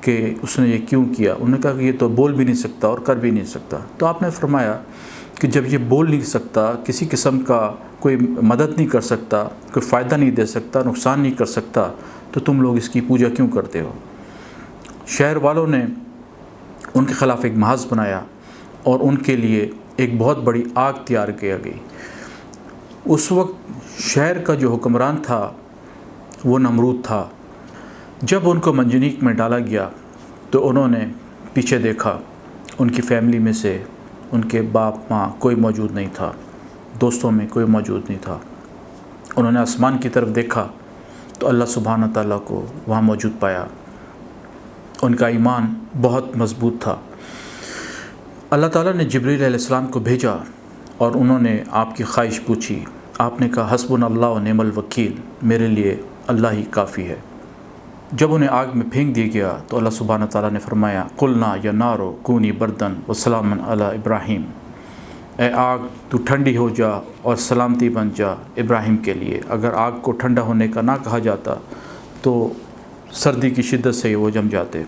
کہ اس نے یہ کیوں کیا؟ انہوں نے کہا کہ یہ تو بول بھی نہیں سکتا اور کر بھی نہیں سکتا۔ تو آپ نے فرمایا کہ جب یہ بول نہیں سکتا، کسی قسم کا کوئی مدد نہیں کر سکتا، کوئی فائدہ نہیں دے سکتا، نقصان نہیں کر سکتا، تو تم لوگ اس کی پوجا کیوں کرتے ہو؟ شہر والوں نے ان کے خلاف ایک محاذ بنایا اور ان کے لیے ایک بہت بڑی آگ تیار کیا گئی۔ اس وقت شہر کا جو حکمران تھا وہ نمرود تھا۔ جب ان کو منجنیق میں ڈالا گیا تو انہوں نے پیچھے دیکھا، ان کی فیملی میں سے ان کے باپ ماں کوئی موجود نہیں تھا، دوستوں میں کوئی موجود نہیں تھا۔ انہوں نے آسمان کی طرف دیکھا تو اللہ سبحانہ تعالیٰ کو وہاں موجود پایا۔ ان کا ایمان بہت مضبوط تھا۔ اللہ تعالیٰ نے جبریل علیہ السلام کو بھیجا اور انہوں نے آپ کی خواہش پوچھی۔ آپ نے کہا حسبنا اللہ و نعم الوکیل، میرے لیے اللہ ہی کافی ہے۔ جب انہیں آگ میں پھینک دیا گیا تو اللہ سبحانہ تعالیٰ نے فرمایا قلنا یا نارو کونی بردن و سلاما علی ابراہیم، اے آگ تو ٹھنڈی ہو جا اور سلامتی بن جا ابراہیم کے لیے۔ اگر آگ کو ٹھنڈا ہونے کا نہ کہا جاتا تو سردی کی شدت سے وہ جم جاتے۔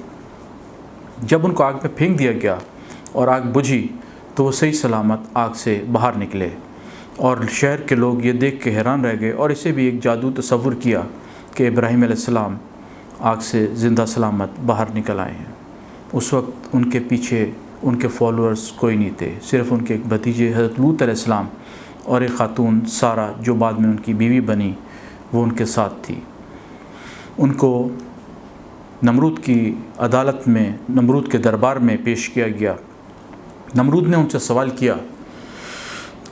جب ان کو آگ میں پھینک دیا گیا اور آگ بجھی تو وہ صحیح سلامت آگ سے باہر نکلے، اور شہر کے لوگ یہ دیکھ کے حیران رہ گئے اور اسے بھی ایک جادو تصور کیا کہ ابراہیم علیہ السلام آگ سے زندہ سلامت باہر نکل آئے ہیں۔ اس وقت ان کے پیچھے ان کے فالوورز کوئی نہیں تھے، صرف ان کے ایک بھتیجے حضرت لوط علیہ السلام اور ایک خاتون سارہ جو بعد میں ان کی بیوی بنی، وہ ان کے ساتھ تھی۔ ان کو نمرود کی عدالت میں، نمرود کے دربار میں پیش کیا گیا۔ نمرود نے ان سے سوال کیا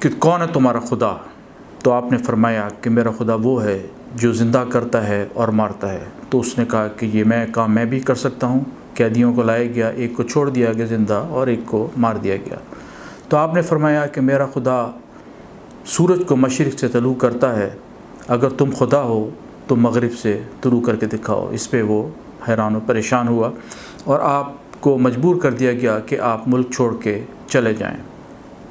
کہ کون ہے تمہارا خدا؟ تو آپ نے فرمایا کہ میرا خدا وہ ہے جو زندہ کرتا ہے اور مارتا ہے۔ تو اس نے کہا کہ یہ کام میں بھی کر سکتا ہوں۔ قیدیوں کو لایا گیا، ایک کو چھوڑ دیا گیا زندہ اور ایک کو مار دیا گیا۔ تو آپ نے فرمایا کہ میرا خدا سورج کو مشرق سے طلوع کرتا ہے، اگر تم خدا ہو تو مغرب سے طلوع کر کے دکھاؤ۔ اس پہ وہ حیران و پریشان ہوا اور آپ کو مجبور کر دیا گیا کہ آپ ملک چھوڑ کے چلے جائیں۔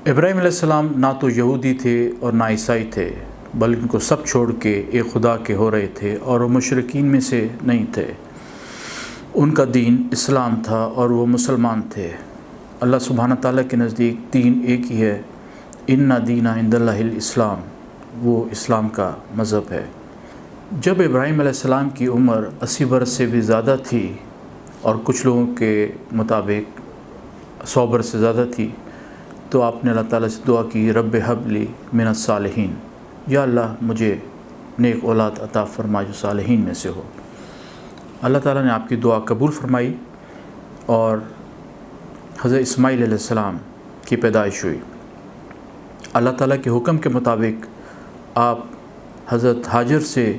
ابراہیم علیہ السلام نہ تو یہودی تھے اور نہ عیسائی تھے، بلکہ ان کو سب چھوڑ کے ایک خدا کے ہو رہے تھے، اور وہ مشرکین میں سے نہیں تھے۔ ان کا دین اسلام تھا اور وہ مسلمان تھے۔ اللہ سبحانہ تعالیٰ کے نزدیک دین ایک ہی ہے، ان دین عند اللہ الاسلام، وہ اسلام کا مذہب ہے۔ جب ابراہیم علیہ السلام کی عمر 80 برس سے بھی زیادہ تھی اور کچھ لوگوں کے مطابق 100 برس سے زیادہ تھی، تو آپ نے اللہ تعالیٰ سے دعا کی رب حب لی من الصالحین، یا اللہ مجھے نیک اولاد عطا فرما جو صالحین میں سے ہو۔ اللہ تعالیٰ نے آپ کی دعا قبول فرمائی اور حضرت اسماعیل علیہ السلام کی پیدائش ہوئی۔ اللہ تعالیٰ کے حکم کے مطابق آپ حضرت ہاجر سے،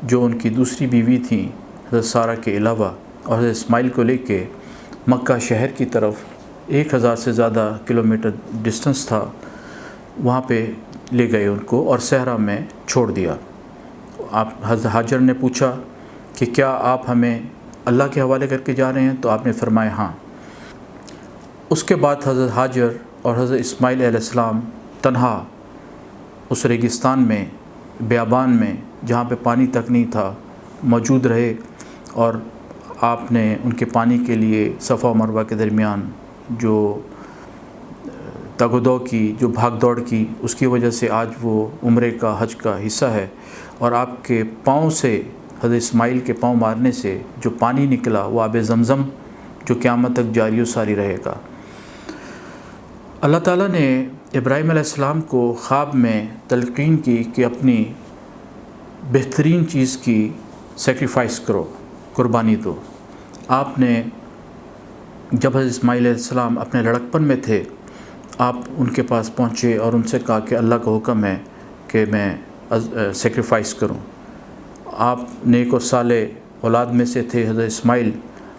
جو ان کی دوسری بیوی تھیں حضرت سارہ کے علاوہ، اور حضرت اسماعیل کو لے کے مکہ شہر کی طرف 1000 سے زیادہ کلومیٹر ڈسٹنس تھا، وہاں پہ لے گئے ان کو اور صحرا میں چھوڑ دیا۔ آپ حضرت ہاجر نے پوچھا کہ کیا آپ ہمیں اللہ کے حوالے کر کے جا رہے ہیں؟ تو آپ نے فرمایا ہاں۔ اس کے بعد حضرت ہاجر اور حضرت اسماعیل علیہ السلام تنہا اس ریگستان میں، بیابان میں، جہاں پہ پانی تک نہیں تھا، موجود رہے، اور آپ نے ان کے پانی کے لیے صفا و مروہ کے درمیان جو تگ و دو کی، جو بھاگ دوڑ کی، اس کی وجہ سے آج وہ عمرے کا، حج کا حصہ ہے، اور آپ کے پاؤں سے، حضرت اسماعیل کے پاؤں مارنے سے جو پانی نکلا وہ آب زمزم جو قیامت تک جاری و ساری رہے گا۔ اللہ تعالیٰ نے ابراہیم علیہ السلام کو خواب میں تلقین کی کہ اپنی بہترین چیز کی سیکریفائس کرو، قربانی دو۔ آپ نے جب حضرت اسماعیل علیہ السلام اپنے لڑکپن میں تھے، آپ ان کے پاس پہنچے اور ان سے کہا کہ اللہ کا حکم ہے کہ میں سیکریفائس کروں۔ آپ نیک و صالح اولاد میں سے تھے حضرت اسماعیل،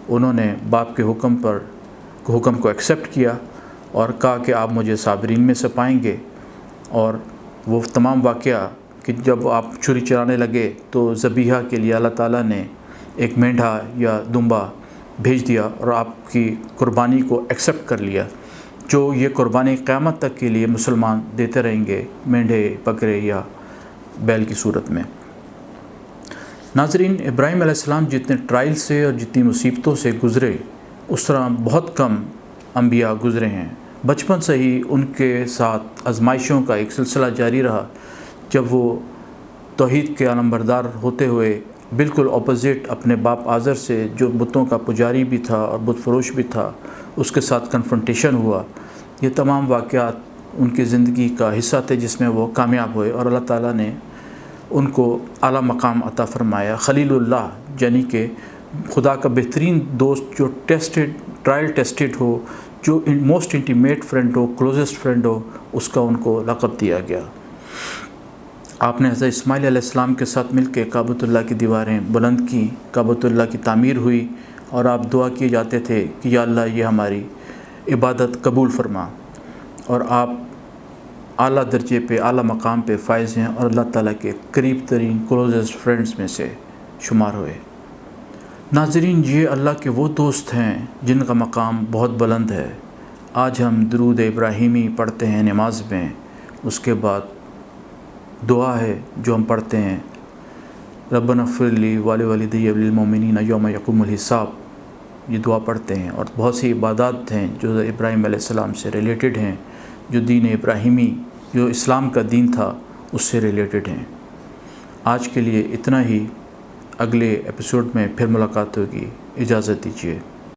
انہوں نے باپ کے حکم کو ایکسیپٹ کیا اور کہا کہ آپ مجھے صابرین میں سے پائیں گے۔ اور وہ تمام واقعہ کہ جب آپ چھری چلانے لگے تو ذبیحہ کے لیے اللہ تعالیٰ نے ایک مینڈھا یا دمبا بھیج دیا اور آپ کی قربانی کو ایکسیپٹ کر لیا، جو یہ قربانی قیامت تک کے لیے مسلمان دیتے رہیں گے، مینڈھے، بکرے یا بیل کی صورت میں۔ ناظرین، ابراہیم علیہ السلام جتنے ٹرائل سے اور جتنی مصیبتوں سے گزرے اس طرح بہت کم انبیاء گزرے ہیں۔ بچپن سے ہی ان کے ساتھ آزمائشوں کا ایک سلسلہ جاری رہا۔ جب وہ توحید کے علمبردار ہوتے ہوئے بالکل اپوزٹ اپنے باپ آزر سے، جو بتوں کا پجاری بھی تھا اور بت فروش بھی تھا، اس کے ساتھ کنفرنٹیشن ہوا۔ یہ تمام واقعات ان کی زندگی کا حصہ تھے جس میں وہ کامیاب ہوئے، اور اللہ تعالیٰ نے ان کو اعلیٰ مقام عطا فرمایا۔ خلیل اللہ یعنی کہ خدا کا بہترین دوست، جو ٹرائل ٹیسٹڈ ہو، جو موسٹ انٹیمیٹ فرینڈ ہو، کلوزسٹ فرینڈ ہو، اس کا ان کو لقب دیا گیا۔ آپ نے حضرت اسماعیل علیہ السلام کے ساتھ مل کے کعبۃ اللہ کی دیواریں بلند کیں، کعبۃ اللہ کی تعمیر ہوئی، اور آپ دعا کیے جاتے تھے کہ یا اللہ یہ ہماری عبادت قبول فرما، اور آپ اعلیٰ درجے پہ، اعلیٰ مقام پہ فائز ہیں اور اللہ تعالیٰ کے قریب ترین کلوزسٹ فرینڈز میں سے شمار ہوئے۔ ناظرین، یہ اللہ کے وہ دوست ہیں جن کا مقام بہت بلند ہے۔ آج ہم درود ابراہیمی پڑھتے ہیں نماز میں، اس کے بعد دعا ہے جو ہم پڑھتے ہیں، ربنا اغفر لی ولوالدی وللمؤمنین یوم یقوم الحساب، یہ دعا پڑھتے ہیں۔ اور بہت سی عبادات ہیں جو ابراہیم علیہ السلام سے ریلیٹڈ ہیں، جو دین ابراہیمی، جو اسلام کا دین تھا، اس سے ریلیٹڈ ہیں۔ آج کے لیے اتنا ہی، اگلے ایپیسوڈ میں پھر ملاقات ہوگی۔ اجازت دیجیے۔